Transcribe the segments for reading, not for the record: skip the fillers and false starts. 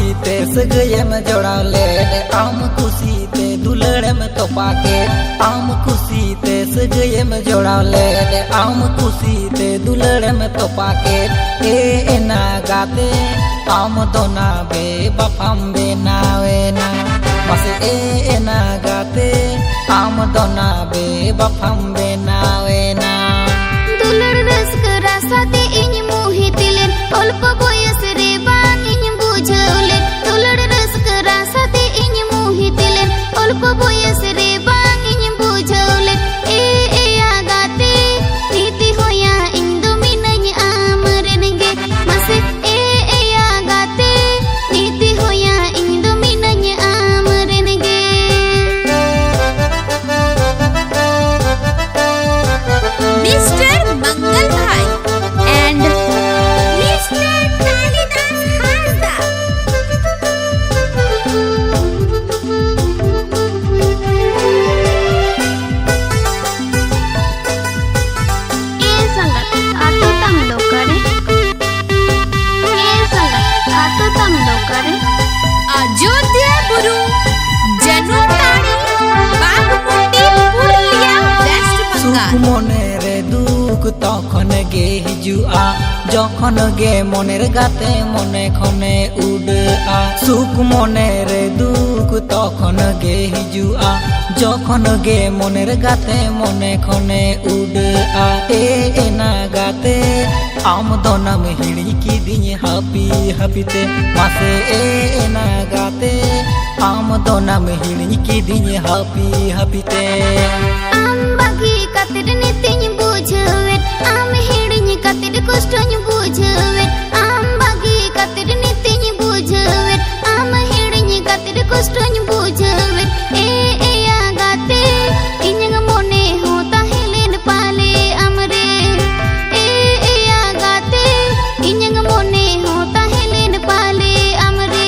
खुशीते सगयम जोड़ाले आम खुशीते दुलड़म तोपाके आम खुशीते सगयम जोड़ाले आम खुशीते दुलड़म तोपाके ए ना गाते आम दोना बे बापाम बे नावे ना बस ए ना गाते आम दोना बे बापाम बे नावे ना दुलड़ रस्क रासाते इन मोहितिलेन अल्प बयस रे बांग इन बुझौले दुलड़ रस्क रासाते इन मोहितिलेन अल्प बयस रे बांग इन बुझौले ए आगाते नीति होया इन दो मिनኝ आमरनगे मसे ए आगाते नीति होया इन दो मिनኝ आमरनगे मिस्टर मंगल भाई एंड मिस्टर कालिदास हासदा ए संगत आतो तम लोग करे ए संगत आतो तम लोग करे अयोध्या बुरु जनुताड़ी बागमुंडी पुरुलिया वेस्ट सुख बंगाल मने रे दुख तखन गे हिजुआ जखन गे मनेर गाते मने खने उड़ा सुख मने रे दुख तखन गे हिजुआ जखन गे मनेर गाते मने खने उड़ा ए ना गाते आम दोनाम हिड़ी की दिन हापी हापीते मासे ए ना गाते आम दोनाम हिड़ी की दिन हापी हापीते आम बागी कातिर नीतिñ बुझवेत आम हिड़िñ कातिर कष्टñ बुझवेत आम बागी कातिर नीतिñ बुझवेत आम हिड़िñ कातिर कष्टñ बुझवेत ए आगाते इñang मने होता हेलेन पाले हमरे ए आगाते इñang मने होता हेलेन पाले हमरे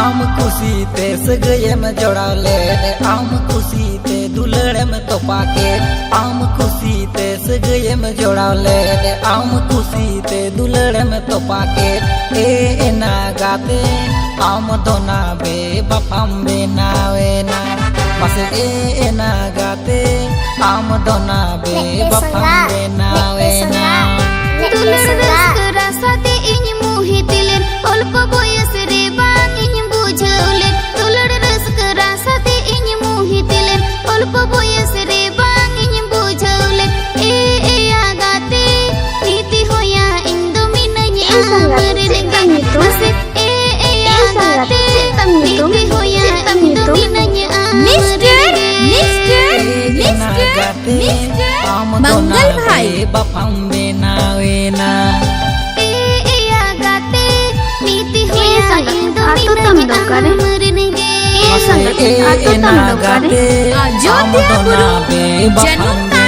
आम खुशीते सगयम जोड़ाले आम खुशीते दुलड़म तोपाके आम खुशीते सगयम जोड़ाले आम खुशीते दुलड़म तोपाके ए ना गाते आम दोना बे बापाम बे नावे ना बस ए ना गाते आम दोना बे बापाम बे नावे ना दुलड़ रासाते इन मोहितिलेन अल्प बयस रे बांग इन बुझौले दुलड़ रस्क रासाते इन मोहितिलेन अल्प बयस रे बांग इन बुझौले ए आगाते नीति होया इन दो मिनኝ आमरनगे मसे ए आगाते नीति होया इन दो मिनኝ मिस्टर मंगल भाई बापाम बे नावे ना आगाते नीति होया इन दो मिनኝ आमरनगे ए ना गाते आम अयोध्या दोना बुरु बे बापाम जनुता